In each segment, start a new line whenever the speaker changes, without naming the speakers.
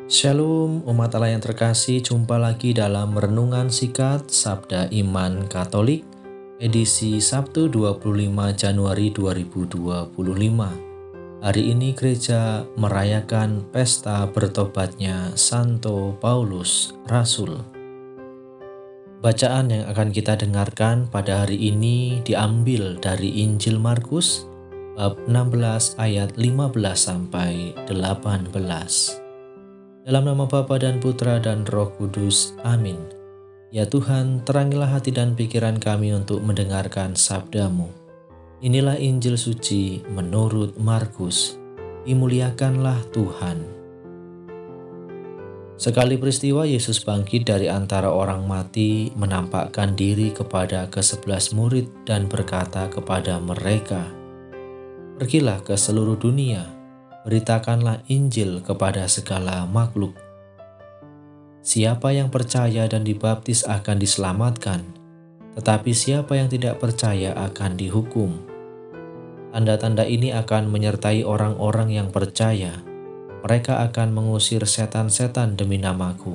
Shalom umat Allah yang terkasih, jumpa lagi dalam Renungan Singkat Sabda Iman Katolik edisi Sabtu 25 Januari 2025. Hari ini gereja merayakan pesta bertobatnya Santo Paulus Rasul. Bacaan yang akan kita dengarkan pada hari ini diambil dari Injil Markus bab 16 ayat 15 sampai 18. Dalam nama Bapa dan Putra dan Roh Kudus. Amin. Ya Tuhan, terangilah hati dan pikiran kami untuk mendengarkan sabda-Mu. Inilah Injil suci menurut Markus. Dimuliakanlah Tuhan. Sekali peristiwa Yesus bangkit dari antara orang mati, menampakkan diri kepada ke-11 murid dan berkata kepada mereka, "Pergilah ke seluruh dunia, beritakanlah Injil kepada segala makhluk. Siapa yang percaya dan dibaptis akan diselamatkan, tetapi siapa yang tidak percaya akan dihukum. Tanda-tanda ini akan menyertai orang-orang yang percaya. Mereka akan mengusir setan-setan demi namaku.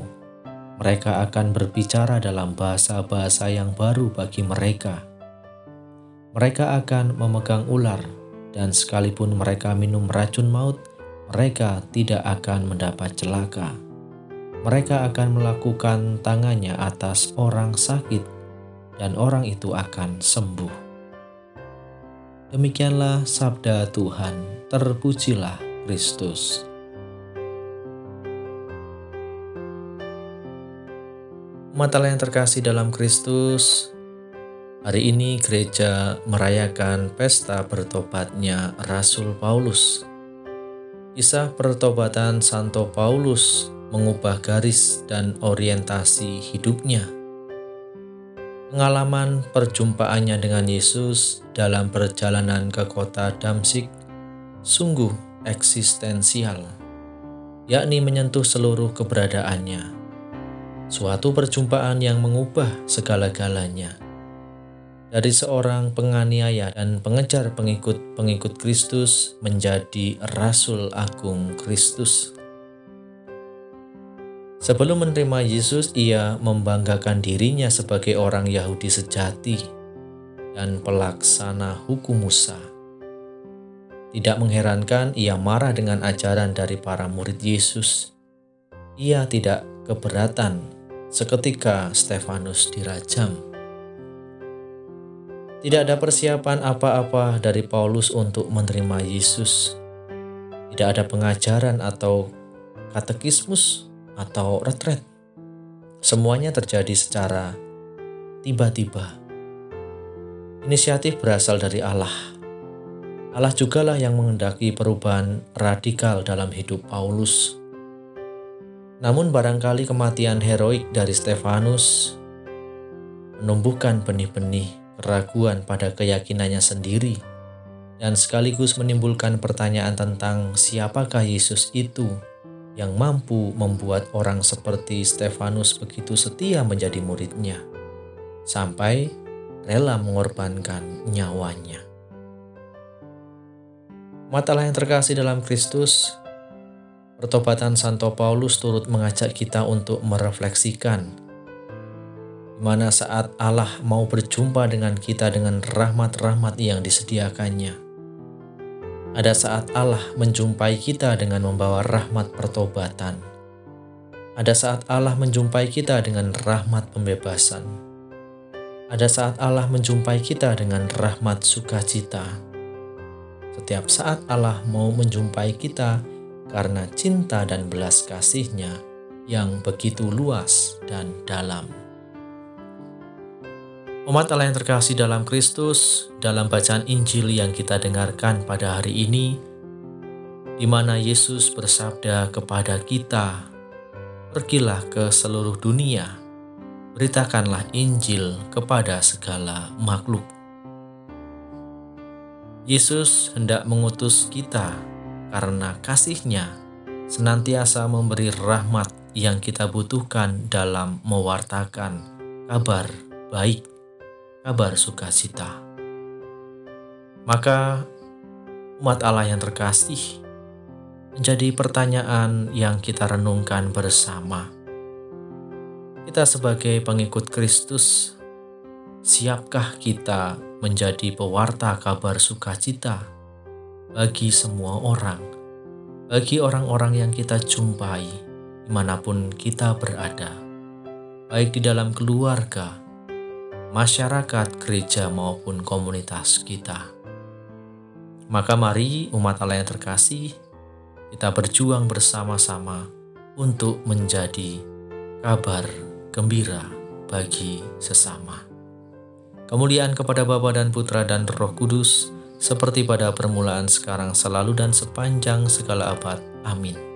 Mereka akan berbicara dalam bahasa-bahasa yang baru bagi mereka. Mereka akan memegang ular, dan sekalipun mereka minum racun maut, mereka tidak akan mendapat celaka. Mereka akan melakukan tangannya atas orang sakit, dan orang itu akan sembuh." Demikianlah sabda Tuhan. Terpujilah Kristus. Umat Allah yang terkasih dalam Kristus, hari ini gereja merayakan pesta bertobatnya Rasul Paulus. Kisah pertobatan Santo Paulus mengubah garis dan orientasi hidupnya. Pengalaman perjumpaannya dengan Yesus dalam perjalanan ke kota Damsyik sungguh eksistensial, yakni menyentuh seluruh keberadaannya. Suatu perjumpaan yang mengubah segala-galanya. Dari seorang penganiaya dan pengejar pengikut Kristus menjadi Rasul Agung Kristus. Sebelum menerima Yesus, ia membanggakan dirinya sebagai orang Yahudi sejati dan pelaksana hukum Musa. Tidak mengherankan ia marah dengan ajaran dari para murid Yesus. Ia tidak keberatan seketika Stefanus dirajam. Tidak ada persiapan apa-apa dari Paulus untuk menerima Yesus. Tidak ada pengajaran atau katekismus atau retret. Semuanya terjadi secara tiba-tiba. Inisiatif berasal dari Allah. Allah jugalah yang menghendaki perubahan radikal dalam hidup Paulus. Namun barangkali kematian heroik dari Stefanus menumbuhkan benih-benih keraguan pada keyakinannya sendiri dan sekaligus menimbulkan pertanyaan tentang siapakah Yesus itu yang mampu membuat orang seperti Stefanus begitu setia menjadi muridnya sampai rela mengorbankan nyawanya. Umat Allah yang terkasih dalam Kristus, pertobatan Santo Paulus turut mengajak kita untuk merefleksikan di mana saat Allah mau berjumpa dengan kita dengan rahmat-rahmat yang disediakannya. Ada saat Allah menjumpai kita dengan membawa rahmat pertobatan. Ada saat Allah menjumpai kita dengan rahmat pembebasan. Ada saat Allah menjumpai kita dengan rahmat sukacita. Setiap saat Allah mau menjumpai kita karena cinta dan belas kasih-Nya yang begitu luas dan dalam. Umat Allah yang terkasih dalam Kristus, dalam bacaan Injil yang kita dengarkan pada hari ini, di mana Yesus bersabda kepada kita, "Pergilah ke seluruh dunia, beritakanlah Injil kepada segala makhluk." Yesus hendak mengutus kita karena kasih-Nya senantiasa memberi rahmat yang kita butuhkan dalam mewartakan kabar baik, kabar sukacita. Maka umat Allah yang terkasih, menjadi pertanyaan yang kita renungkan bersama. Kita sebagai pengikut Kristus, siapkah kita menjadi pewarta kabar sukacita bagi semua orang, bagi orang-orang yang kita jumpai dimanapun kita berada, baik di dalam keluarga, masyarakat, gereja maupun komunitas kita? Maka mari umat Allah yang terkasih, kita berjuang bersama-sama untuk menjadi kabar gembira bagi sesama. Kemuliaan kepada Bapa dan Putra dan Roh Kudus, seperti pada permulaan, sekarang, selalu, dan sepanjang segala abad. Amin.